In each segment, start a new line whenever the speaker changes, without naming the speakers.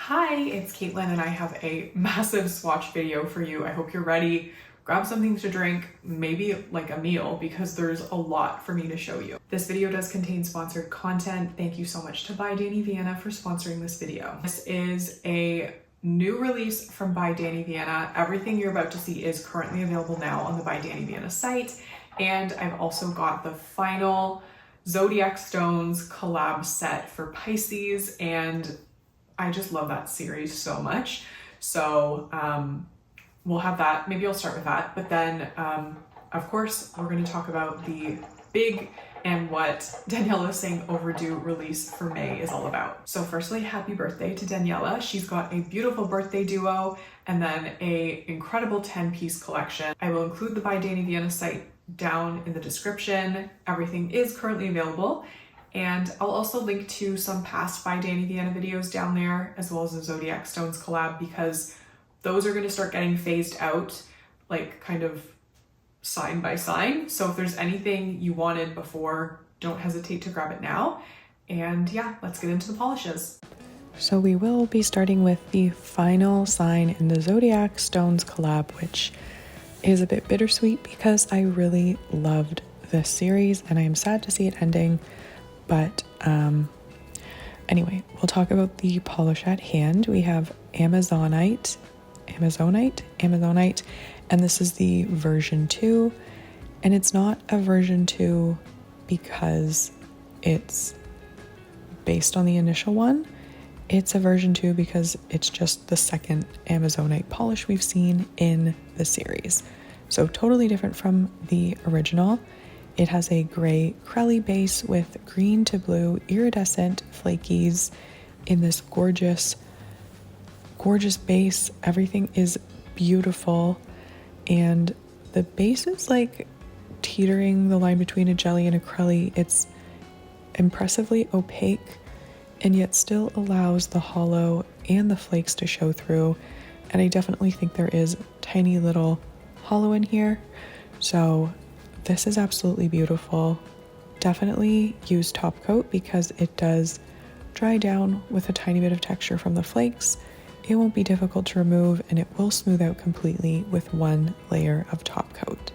Hi, it's Caitlin and I have a massive swatch video for you. I hope you're ready. Grab something to drink, maybe like a meal, because there's a lot for me to show you. This video does contain sponsored content. Thank you so much to By Dany Vianna for sponsoring this video. This is a new release from By Dany Vianna. Everything you're about to see is currently available now on the By Dany Vianna site. And I've also got the FINAL Zodiac Stones collab set for Pisces, and I just love that series so much. So we'll have that. Maybe I'll start with that. But then, of course, we're going to talk about the big and what Daniela is saying overdue release for May is all about. So firstly, happy birthday to Daniela. She's got a beautiful birthday duo and then a incredible 10-piece collection. I will include the By Dany Vianna site down in the description. Everything is currently available. And I'll also link to some past By Dany Vianna videos down there, as well as the Zodiac Stones collab, because those are going to start getting phased out, like kind of sign by sign. So if there's anything you wanted before, don't hesitate to grab it now. And yeah, let's get into the polishes.
So we will be starting with the final sign in the Zodiac Stones collab, which is a bit bittersweet because I really loved this series and I am sad to see it ending. But anyway, we'll talk about the polish at hand. We have Amazonite, and this is the version 2. And it's not a version 2 because it's based on the initial one. It's a version 2 because it's just the second Amazonite polish we've seen in the series. So totally different from the original. It has a gray Crelly base with green to blue iridescent flakies in this gorgeous base. Everything is beautiful, and the base is like teetering the line between a jelly and a Crelly. It's impressively opaque and yet still allows the hollow and the flakes to show through, and I definitely think there is tiny little hollow in here. So this is absolutely beautiful. Definitely use top coat because it does dry down with a tiny bit of texture from the flakes. It won't be difficult to remove and it will smooth out completely with one layer of top coat.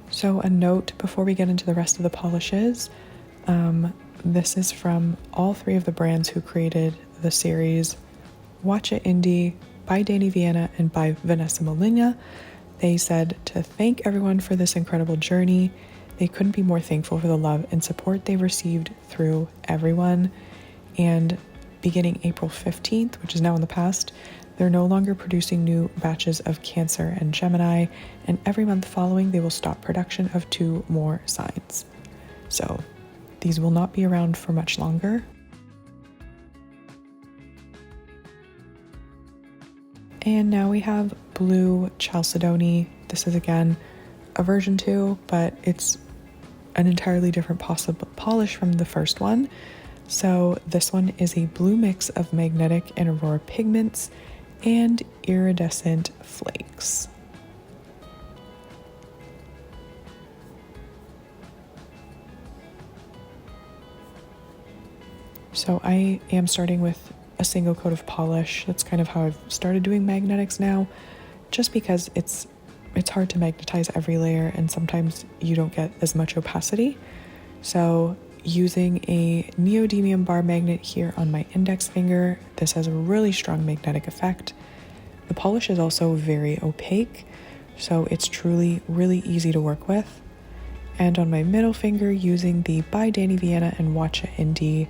So a note before we get into the rest of the polishes, this is from all three of the brands who created the series, Watch It Indie, By Dany Vianna, and by Vanessa Molina. They said to thank everyone for this incredible journey. They couldn't be more thankful for the love and support they've received through everyone. And beginning April 15th, which is now in the past, they're no longer producing new batches of Cancer and Gemini, and every month following they will stop production of 2 more signs. So these will not be around for much longer. And now we have Blue Chalcedony. This is again a version 2, but it's an entirely different polish from the first one. So this one is a blue mix of magnetic and aurora pigments and iridescent flakes. So I am starting with a single coat of polish. That's kind of how I've started doing magnetics now, just because it's hard to magnetize every layer and sometimes you don't get as much opacity. So using a neodymium bar magnet here on my index finger, this has a really strong magnetic effect. The polish is also very opaque, so it's truly really easy to work with. And on my middle finger, using the By Dany Vianna and Watch It Indie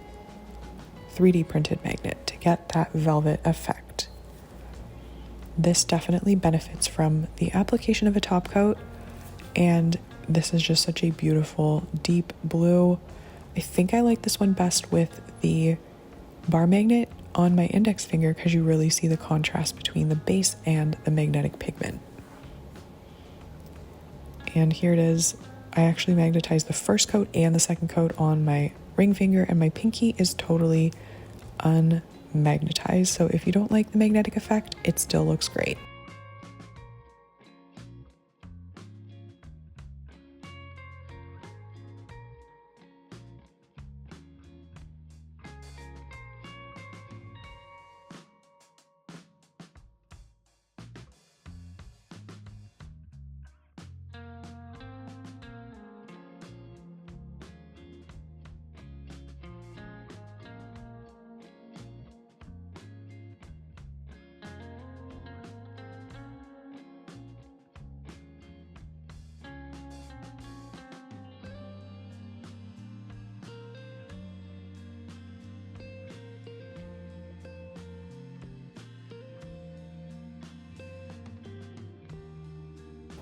3D printed magnet to get that velvet effect. This definitely benefits from the application of a top coat, and this is just such a beautiful deep blue. I think I like this one best with the bar magnet on my index finger because you really see the contrast between the base and the magnetic pigment. And here it is. I actually magnetized the first coat and the second coat on my ring finger, and my pinky is totally unmagnetized. So if you don't like the magnetic effect, it still looks great.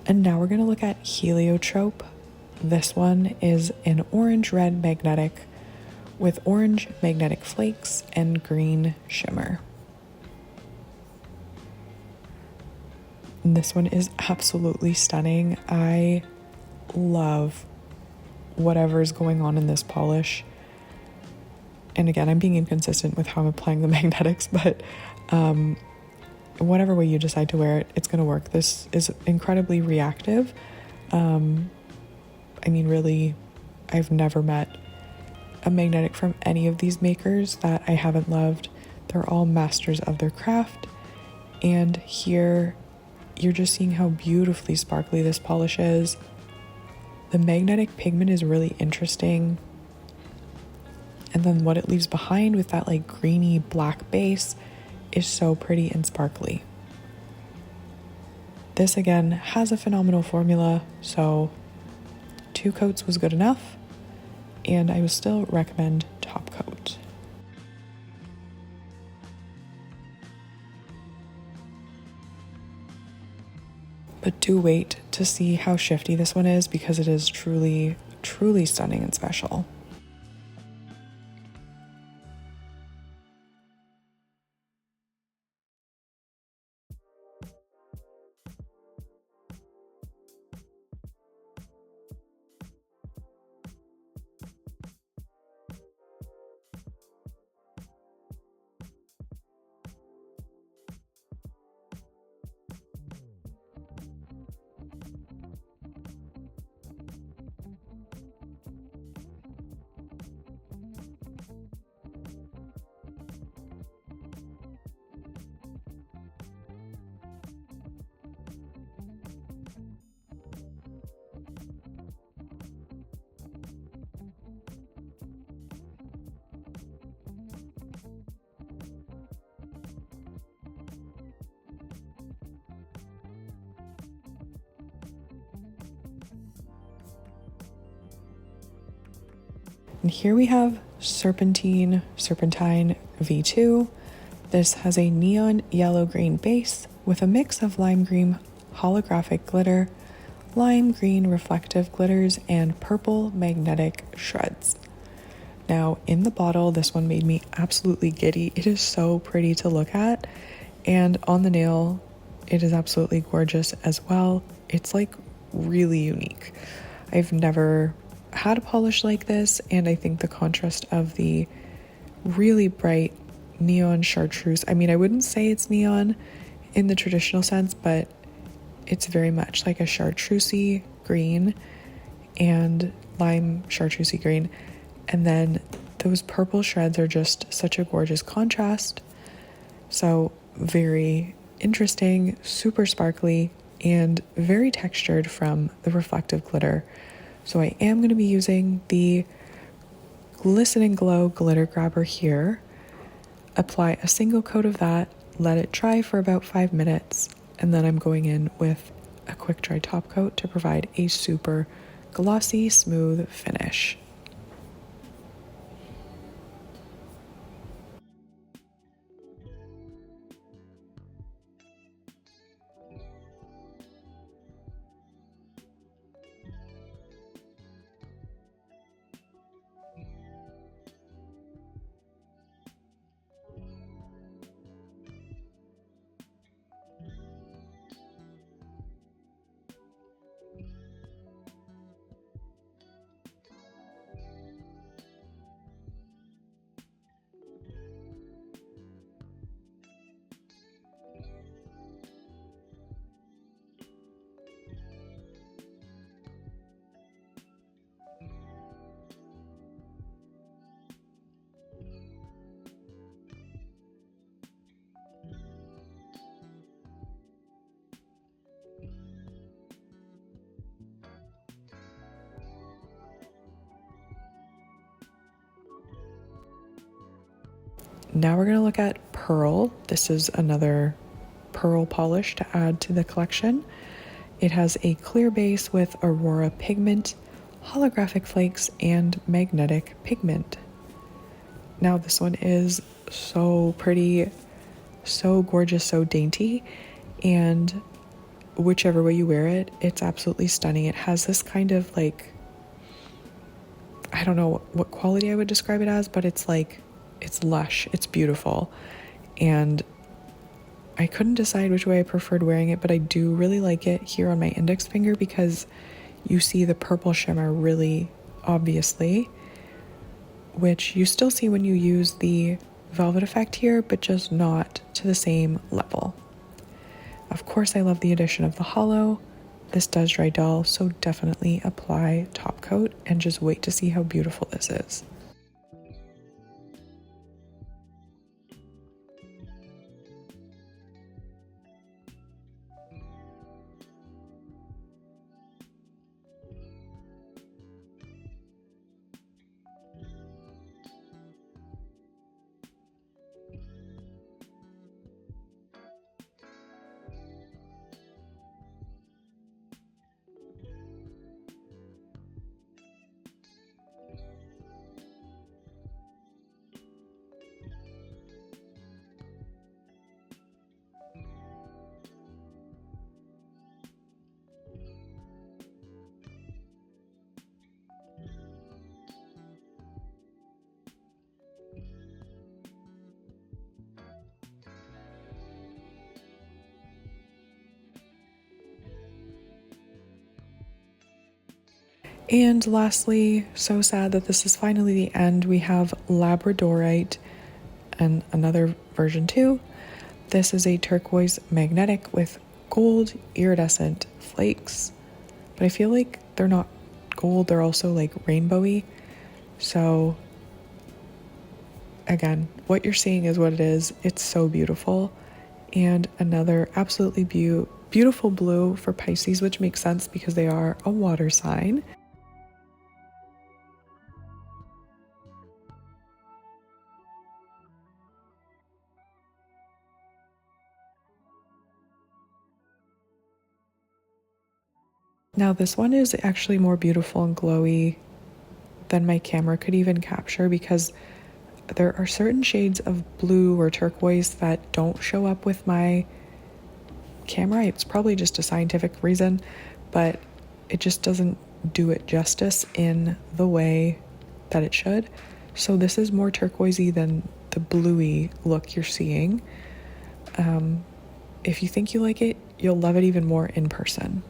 And now we're going to look at Heliotrope. This one is an orange-red magnetic with orange magnetic flakes and green shimmer. And this one is absolutely stunning. I love whatever's going on in this polish. And again, I'm being inconsistent with how I'm applying the magnetics, but whatever way you decide to wear it, it's going to work. This is incredibly reactive. I mean, really, I've never met a magnetic from any of these makers that I haven't loved. They're all masters of their craft. And here, you're just seeing how beautifully sparkly this polish is. The magnetic pigment is really interesting. And then what it leaves behind with that like greeny black base is so pretty and sparkly. This again has a phenomenal formula, so 2 coats was good enough, and I would still recommend top coat. But do wait to see how shifty this one is, because it is truly, truly stunning and special. And here we have Serpentine V2. This has a neon yellow-green base with a mix of lime green holographic glitter, lime green reflective glitters, and purple magnetic shreds. Now, in the bottle, this one made me absolutely giddy. It is so pretty to look at, and on the nail, it is absolutely gorgeous as well. It's like really unique. I've never had a polish like this, and I think the contrast of the really bright neon chartreuse, I mean, I wouldn't say it's neon in the traditional sense, but it's very much like a chartreusey green and lime chartreusey green, and then those purple shreds are just such a gorgeous contrast. So very interesting, super sparkly, and very textured from the reflective glitter. So I am going to be using the Glisten and Glow glitter grabber here. Apply a single coat of that, let it dry for about 5 minutes, and then I'm going in with a quick dry top coat to provide a super glossy, smooth finish. Now we're going to look at Pearl. This is another pearl polish to add to the collection. It has a clear base with Aurora pigment, holographic flakes, and magnetic pigment. Now this one is so pretty, so gorgeous, so dainty, and whichever way you wear it, it's absolutely stunning. It has this kind of like, I don't know what quality I would describe it as, but it's like, it's lush, it's beautiful. And I couldn't decide which way I preferred wearing it, but I do really like it here on my index finger because you see the purple shimmer really obviously, which you still see when you use the velvet effect here, but just not to the same level. Of course, I love the addition of the hollow. This does dry dull, so definitely apply top coat and just wait to see how beautiful this is. And lastly, so sad that this is finally the end, we have Labradorite and another version 2. This is a turquoise magnetic with gold iridescent flakes, but I feel like they're not gold, they're also like rainbowy. So again, what you're seeing is what it is. It's so beautiful. And another absolutely beautiful blue for Pisces, which makes sense because they are a water sign. Now this one is actually more beautiful and glowy than my camera could even capture because there are certain shades of blue or turquoise that don't show up with my camera. It's probably just a scientific reason, but it just doesn't do it justice in the way that it should. So this is more turquoisey than the bluey look you're seeing. If you think you like it, you'll love it even more in person.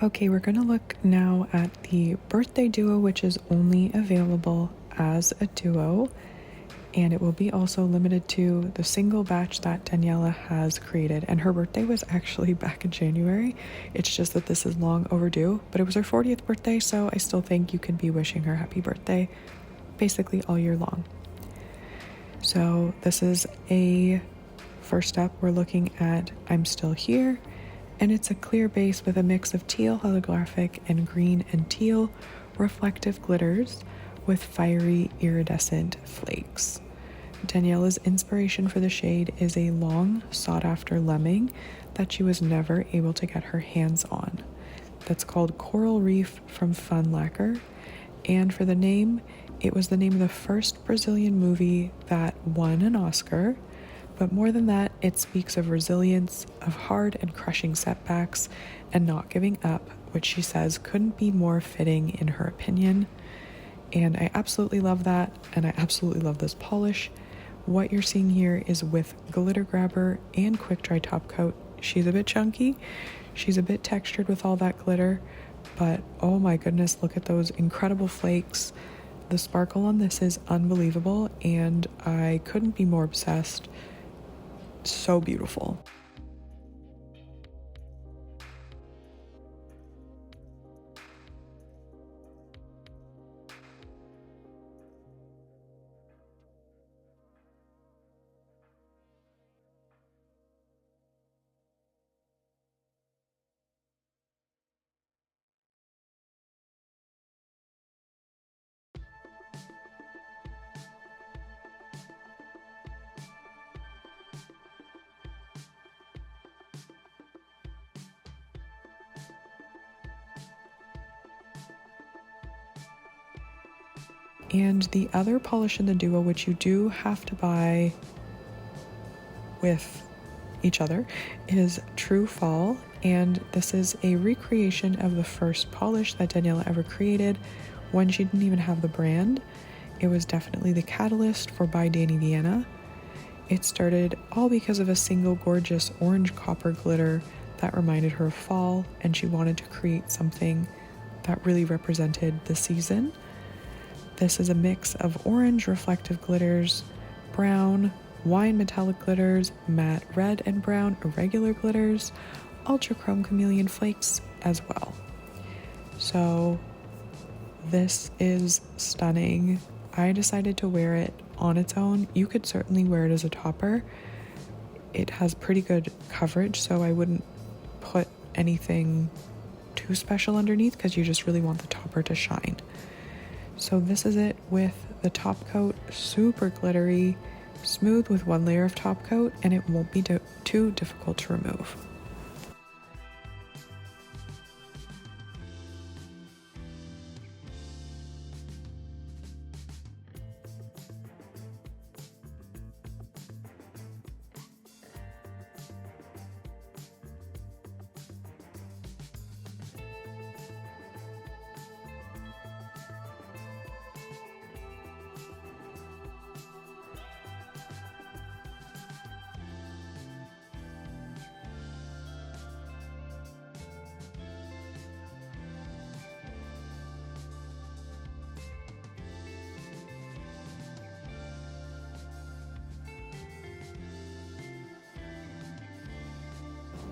Okay, we're gonna look now at the birthday duo, which is only available as a duo, and it will be also limited to the single batch that Daniela has created. And her birthday was actually back in January. It's just that this is long overdue, but it was her 40th birthday, so I still think you can be wishing her happy birthday basically all year long. So this is a first up, we're looking at I'm Still Here, and it's a clear base with a mix of teal holographic and green and teal reflective glitters with fiery iridescent flakes. Daniela's inspiration for the shade is a long sought after lemming that she was never able to get her hands on. That's called Coral Reef from Fun Lacquer, and for the name, it was the name of the first Brazilian movie that won an Oscar. But more than that, it speaks of resilience, of hard and crushing setbacks, and not giving up, which she says couldn't be more fitting in her opinion. And I absolutely love that, and I absolutely love this polish. What you're seeing here is with glitter grabber and quick dry top coat. She's a bit chunky, she's a bit textured with all that glitter, but oh my goodness, look at those incredible flakes. The sparkle on this is unbelievable, and I couldn't be more obsessed. So beautiful. And the other polish in the duo, which you do have to buy with each other, is True Fall. And this is a recreation of the first polish that Daniela ever created when she didn't even have the brand. It was definitely the catalyst for By Dany Vianna. It started all because of a single gorgeous orange copper glitter that reminded her of fall, and she wanted to create something that really represented the season. This is a mix of orange reflective glitters, brown, wine metallic glitters, matte red and brown irregular glitters, ultra chrome chameleon flakes as well. So this is stunning. I decided to wear it on its own. You could certainly wear it as a topper. It has pretty good coverage, so I wouldn't put anything too special underneath because you just really want the topper to shine. So this is it with the top coat, super glittery, smooth with one layer of top coat, and it won't be too difficult to remove.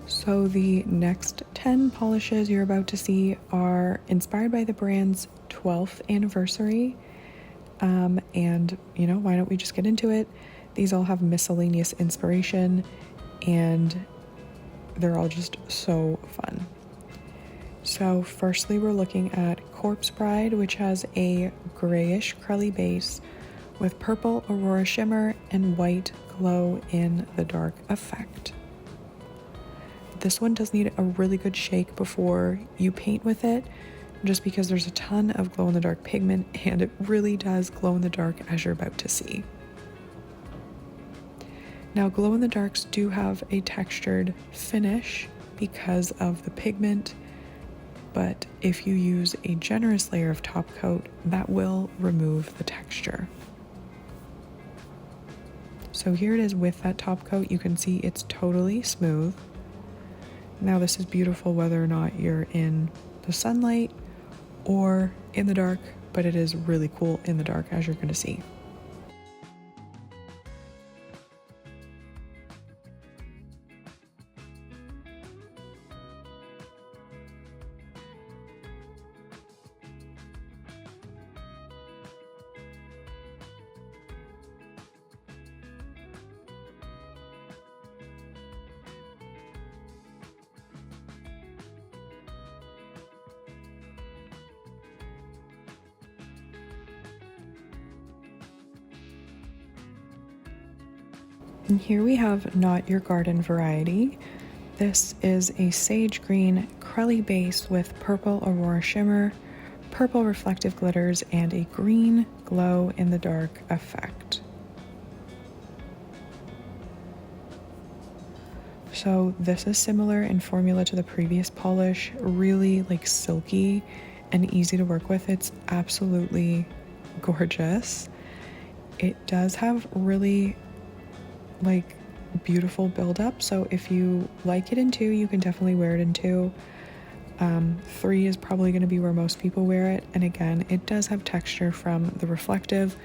So the next 10 polishes you're about to see are inspired by the brand's 12th anniversary. And you know, why don't we just get into it? These all have miscellaneous inspiration and they're all just so fun. So firstly, we're looking at Corpse Bride, which has a grayish crelly base with purple aurora shimmer and white glow in the dark effect. This one does need a really good shake before you paint with it, just because there's a ton of glow-in-the-dark pigment and it really does glow in the dark, as you're about to see. Now, glow-in-the-darks do have a textured finish because of the pigment, but if you use a generous layer of top coat, that will remove the texture. So here it is with that top coat. You can see it's totally smooth. Now this is beautiful whether or not you're in the sunlight or in the dark, but it is really cool in the dark, as you're going to see. And here we have Not Your Garden Variety. This is a sage green crelly base with purple aurora shimmer, purple reflective glitters, and a green glow in the dark effect. So this is similar in formula to the previous polish, really like silky and easy to work with. It's absolutely gorgeous. It does have really like beautiful buildup, so if you like it in 2, you can definitely wear it in 2. 3 is probably going to be where most people wear it, and again, it does have texture from the reflective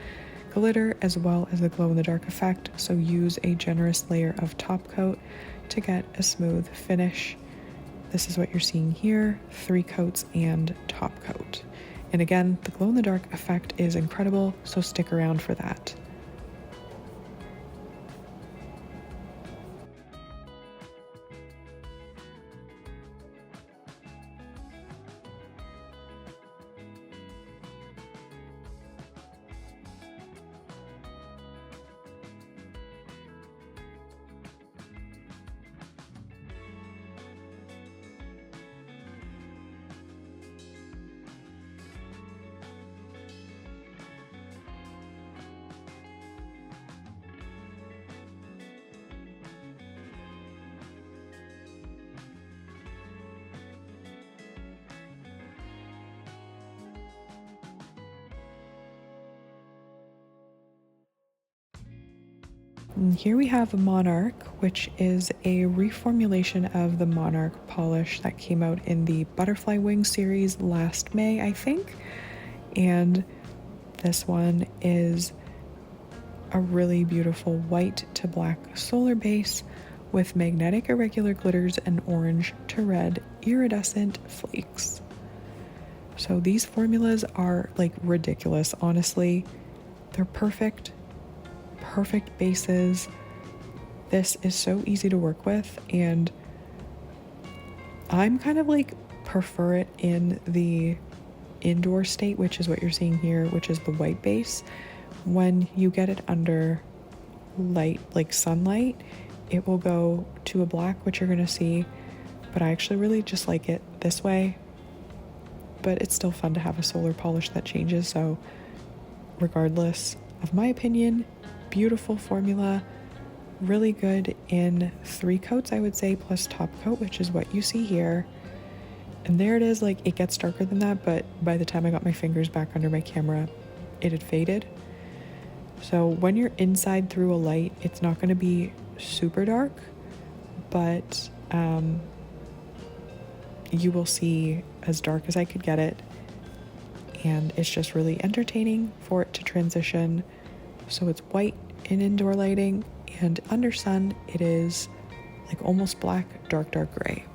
glitter as well as the glow in the dark effect, so use a generous layer of top coat to get a smooth finish. This is what you're seeing here, 3 coats and top coat. And again, the glow in the dark effect is incredible, so stick around for that. And here we have Monarch, which is a reformulation of the Monarch polish that came out in the Butterfly Wing series last May, I think. And this one is a really beautiful white to black solar base with magnetic irregular glitters and orange to red iridescent flakes. So these formulas are like ridiculous, honestly. They're perfect bases. This is so easy to work with, and I'm kind of like prefer it in the indoor state, which is what you're seeing here, which is the white base. When you get it under light, like sunlight, it will go to a black, which you're gonna see, but I actually really just like it this way. But it's still fun to have a solar polish that changes, so regardless of my opinion, beautiful formula, really good in 3 coats, I would say, plus top coat, which is what you see here. And there it is, like it gets darker than that, but by the time I got my fingers back under my camera, it had faded. So when you're inside through a light, it's not going to be super dark, but you will see as dark as I could get it. And it's just really entertaining for it to transition. So it's white in indoor lighting, and under sun it is like almost black, dark gray.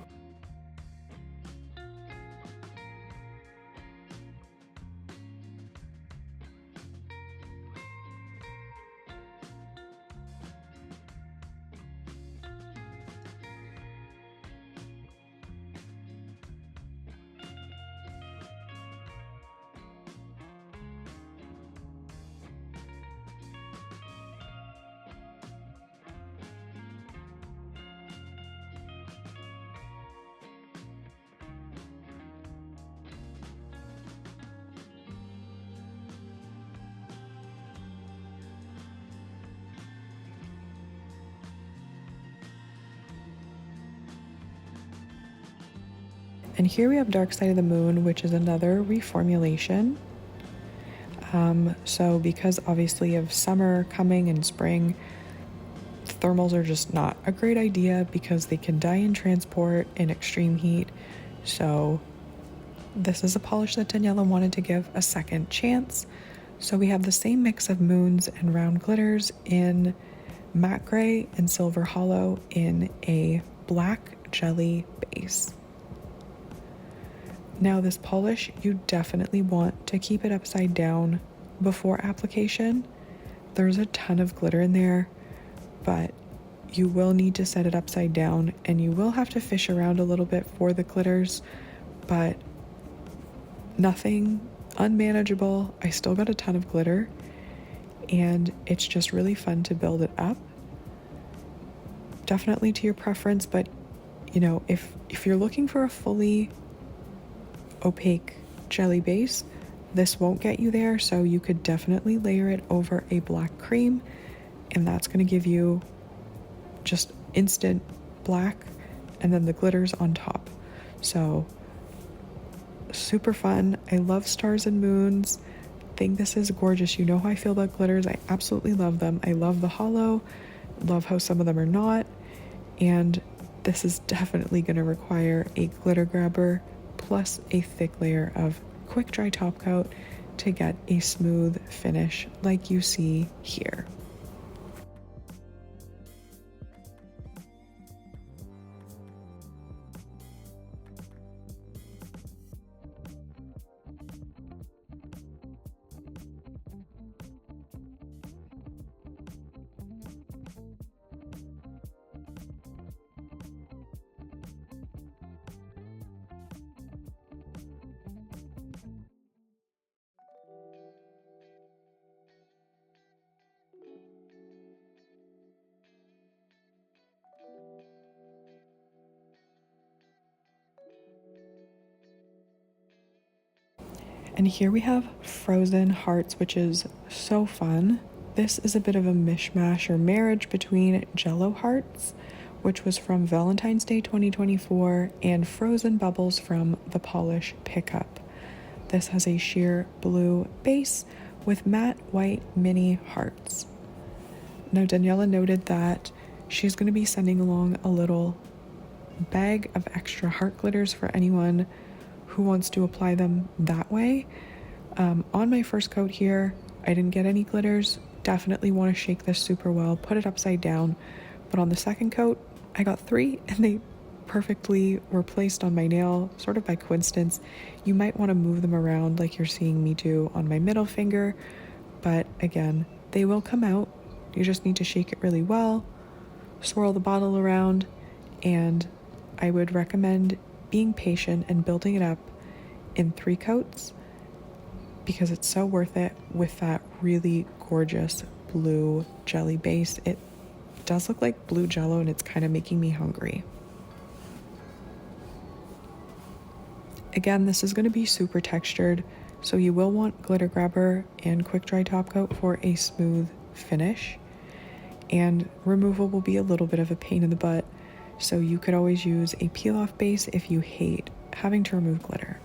And here we have Dark Side of the Moon, which is another reformulation. So because obviously of summer coming and spring, thermals are just not a great idea because they can die in transport in extreme heat. So this is a polish that Daniela wanted to give a second chance. So we have the same mix of moons and round glitters in matte gray and silver hollow in a black jelly base. Now this polish, you definitely want to keep it upside down before application. There's a ton of glitter in there, but you will need to set it upside down, and you will have to fish around a little bit for the glitters, but nothing unmanageable. I still got a ton of glitter, and it's just really fun to build it up. Definitely to your preference, but you know, if you're looking for a fully opaque jelly base, this won't get you there, so you could definitely layer it over a black cream, and that's going to give you just instant black and then the glitters on top. So super fun. I love stars and moons. Think this is gorgeous. You know how I feel about glitters. I absolutely love them. I love the hollow, love how some of them are not, and this is definitely going to require a glitter grabber plus a thick layer of quick dry top coat to get a smooth finish like you see here. And here we have Frozen Hearts, which is so fun. This is a bit of a mishmash or marriage between Jello Hearts, which was from Valentine's Day 2024, and Frozen Bubbles from the Polish Pickup. This has a sheer blue base with matte white mini hearts. Now, Daniela noted that she's going to be sending along a little bag of extra heart glitters for anyone who wants to apply them that way. On my first coat here, I didn't get any glitters. Definitely want to shake this super well, put it upside down. But on the second coat, I got 3 and they perfectly were placed on my nail, sort of by coincidence. You might want to move them around like you're seeing me do on my middle finger, but again, they will come out. You just need to shake it really well, swirl the bottle around, and I would recommend being patient and building it up in 3 coats because it's so worth it with that really gorgeous blue jelly base. It does look like blue jello and it's kind of making me hungry. Again, this is going to be super textured, so you will want glitter grabber and quick dry top coat for a smooth finish. And removal will be a little bit of a pain in the butt, so you could always use a peel off base if you hate having to remove glitter.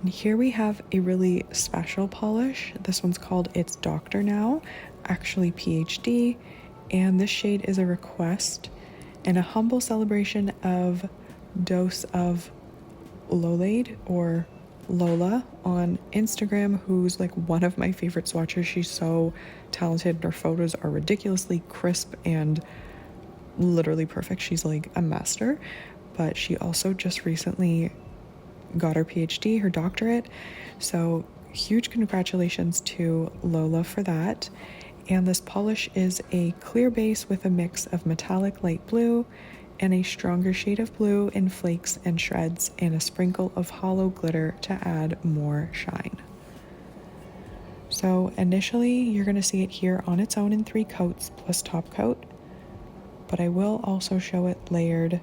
And here we have a really special polish. This one's called It's Doctor Now, actually PhD, and this shade is a request and a humble celebration of Dose of Lolade or Lola on Instagram, who's like one of my favorite swatchers. She's so talented. Her photos are ridiculously crisp and literally perfect. She's like a master, but she also just recently got her PhD, her doctorate. So huge congratulations to Lola for that. And this polish is a clear base with a mix of metallic light blue and a stronger shade of blue in flakes and shreds and a sprinkle of hollow glitter to add more shine. So initially you're going to see it here on its own in 3 coats plus top coat, but I will also show it layered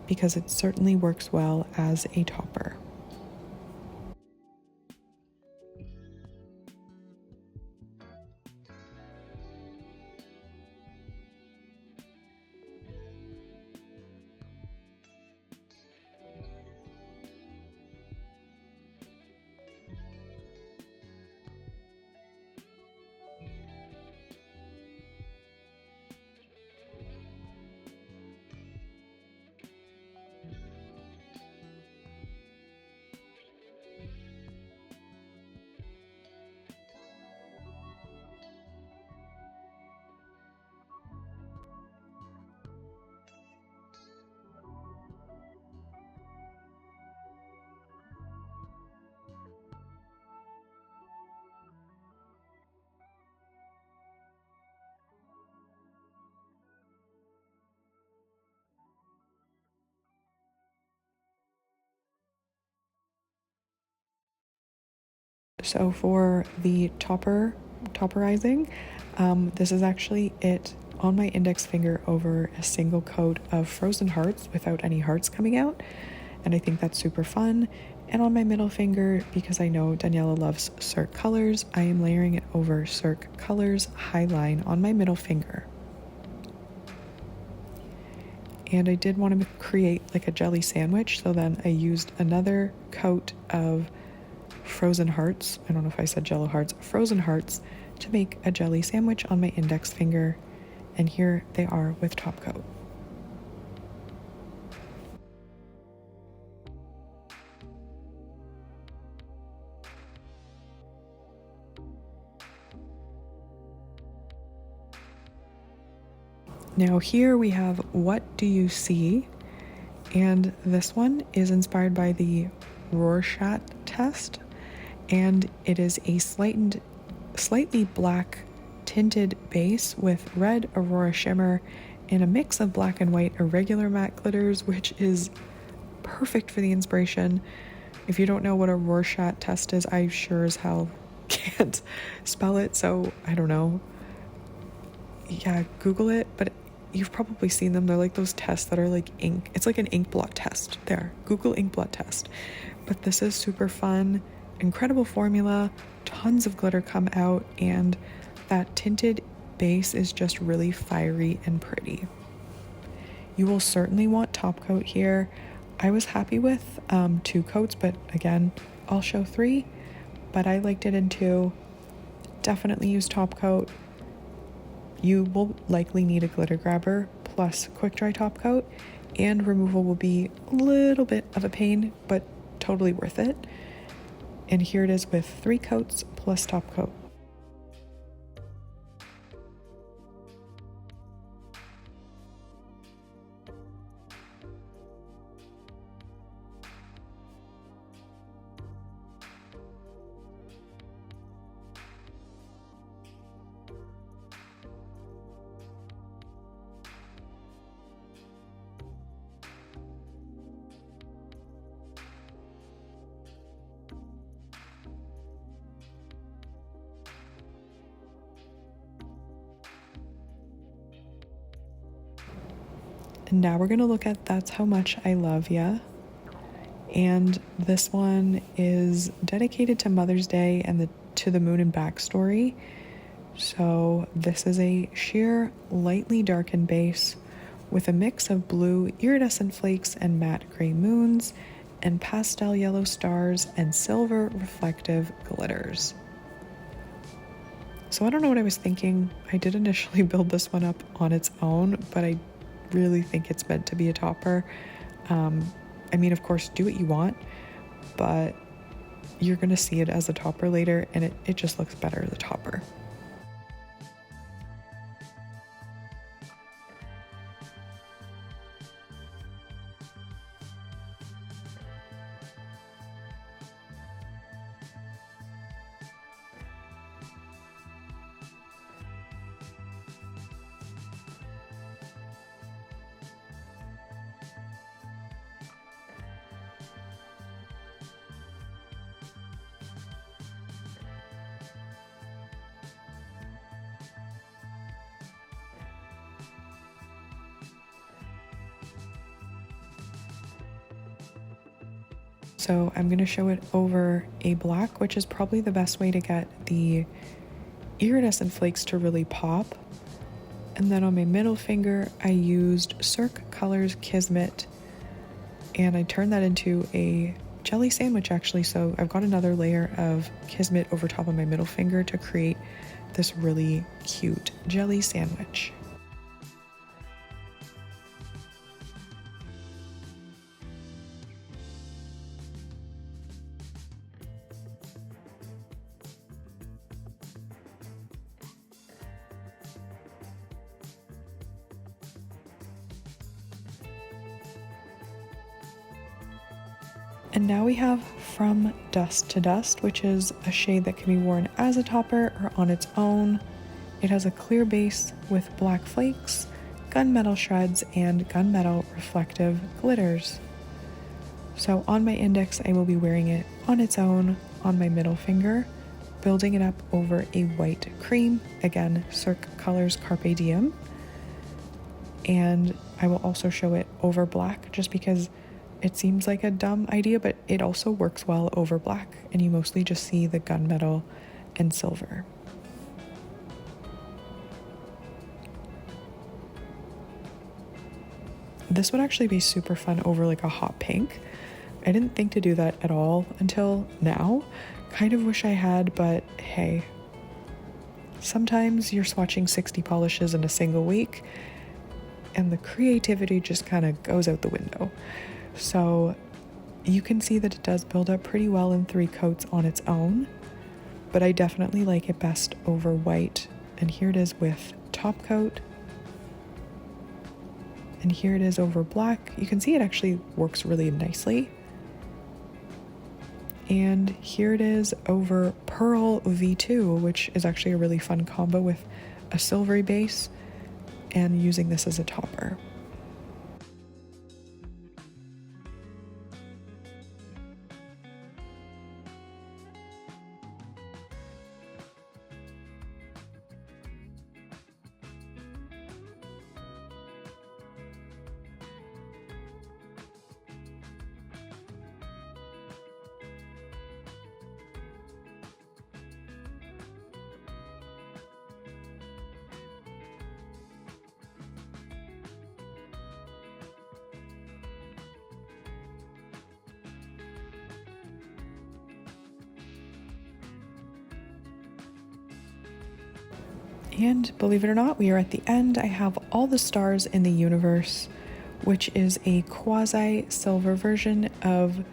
because it certainly works well as a topper. So for the topperizing, this is actually it on my index finger over a single coat of frozen hearts without any hearts coming out. And I think that's super fun. And on my middle finger, because I know Daniela loves Cirque Colors, I am layering it over Cirque Colors Highline on my middle finger. And I did want to create like a jelly sandwich, so then I used another coat of frozen hearts, I don't know if I said jello hearts, frozen hearts, to make a jelly sandwich on my index finger, and here they are with top coat. Now here we have What Do You See? And this one is inspired by the Rorschach test, and it is a slightly black tinted base with red Aurora shimmer and a mix of black and white irregular matte glitters, which is perfect for the inspiration. If you don't know what a Rorschach test is, I sure as hell can't spell it, so I don't know. yeah, Google it, but you've probably seen them. They're like those tests that are like ink. It's like an ink blot test. There, Google ink blot test. But this is super fun, incredible formula, tons of glitter come out, and that tinted base is just really fiery and pretty. You will certainly want top coat here. I was happy with 2 coats, but again, I'll show 3, but I liked it in 2. Definitely use top coat. You will likely need a glitter grabber plus quick dry top coat, and removal will be a little bit of a pain, but totally worth it. And here it is with 3 coats plus top coat. And now we're gonna look at That's How Much I Love Ya. And this one is dedicated to Mother's Day and to the moon and backstory. So this is a sheer lightly darkened base with a mix of blue iridescent flakes and matte gray moons and pastel yellow stars and silver reflective glitters. So I don't know what I was thinking. I did initially build this one up on its own, but I really think it's meant to be a topper. I mean, of course, do what you want, but you're gonna see it as a topper later, and it just looks better as a topper. So I'm going to show it over a black, which is probably the best way to get the iridescent flakes to really pop. And then on my middle finger, I used Cirque Colors Kismet, and I turned that into a jelly sandwich actually. So I've got another layer of Kismet over top of my middle finger to create this really cute jelly sandwich. And now we have From Dust to Dust, which is a shade that can be worn as a topper or on its own. It has a clear base with black flakes, gunmetal shreds, and gunmetal reflective glitters. So on my index, I will be wearing it on its own on my middle finger, building it up over a white cream, again, Cirque Colors Carpe Diem. And I will also show it over black just because it seems like a dumb idea, but it also works well over black, and you mostly just see the gunmetal and silver. This would actually be super fun over like a hot pink. I didn't think to do that at all until now. Kind of wish I had, but hey, sometimes you're swatching 60 polishes in a single week and the creativity just kind of goes out the window. So you can see that it does build up pretty well in 3 coats on its own, but I definitely like it best over white. And here it is with top coat. And here it is over black. You can see it actually works really nicely. And here it is over Pearl V2, which is actually a really fun combo with a silvery base and using this as a topper. And believe it or not, we are at the end. I have All the Stars in the Universe, which is a quasi silver version of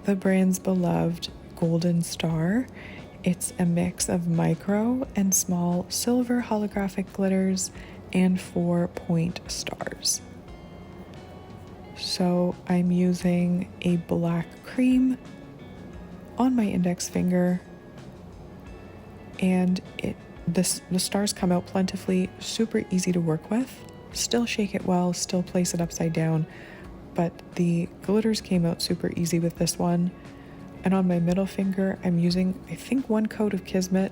the brand's beloved golden star. It's a mix of micro and small silver holographic glitters and 4-point stars. So I'm using a black cream on my index finger, and the stars come out plentifully, super easy to work with. Still shake it well, still place it upside down, but the glitters came out super easy with this one. And on my middle finger, I'm using, I think, 1 coat of Kismet,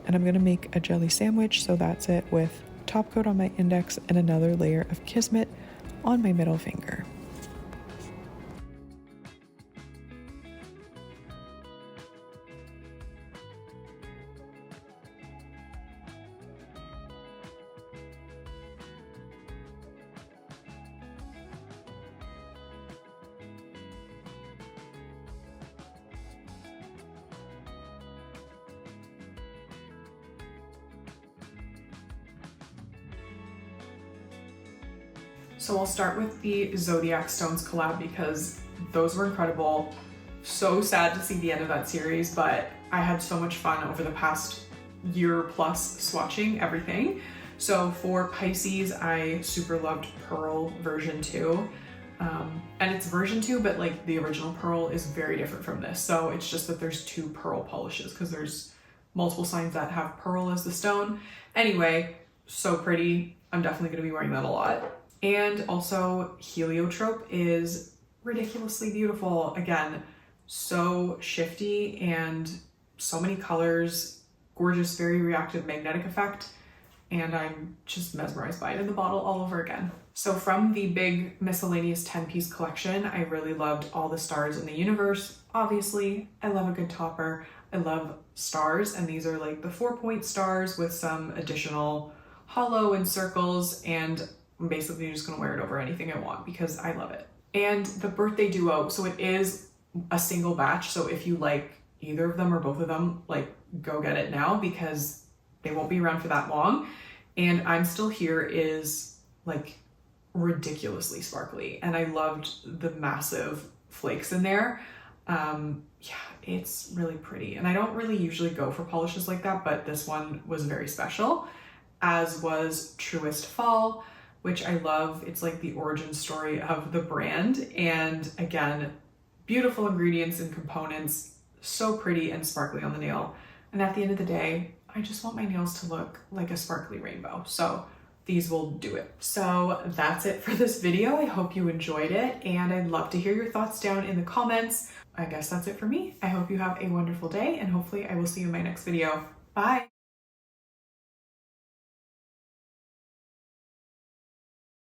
and I'm gonna make a jelly sandwich, so that's it, with top coat on my index and another layer of Kismet on my middle finger.
So I'll start with the Zodiac Stones collab because those were incredible. So sad to see the end of that series, but I had so much fun over the past year plus swatching everything. So for Pisces, I super loved Pearl version 2. And it's version 2, but like the original Pearl is very different from this. So it's just that there's 2 Pearl polishes because there's multiple signs that have Pearl as the stone. Anyway, so pretty. I'm definitely gonna be wearing that a lot. And also Heliotrope is ridiculously beautiful. Again, so shifty and so many colors, gorgeous, very reactive magnetic effect. And I'm just mesmerized by it in the bottle all over again. So from the big miscellaneous 10-piece collection, I really loved All the Stars in the Universe. Obviously, I love a good topper. I love stars, and these are like the 4-point stars with some additional hollow and circles, and I'm basically just gonna wear it over anything I want because I love it. And the birthday duo, so it is a single batch, so if you like either of them or both of them, like go get it now because they won't be around for that long. And I'm Still Here is like ridiculously sparkly, and I loved the massive flakes in there. Yeah, it's really pretty, and I don't really usually go for polishes like that, but this one was very special, as was Truest Fall, which I love. It's like the origin story of the brand, and again, beautiful ingredients and components, so pretty and sparkly on the nail. And at the end of the day, I just want my nails to look like a sparkly rainbow, so these will do it. So that's it for this video. I hope you enjoyed it, and I'd love to hear your thoughts down in the comments. I guess that's it for me. I hope you have a wonderful day, and hopefully I will see you in my next video. Bye!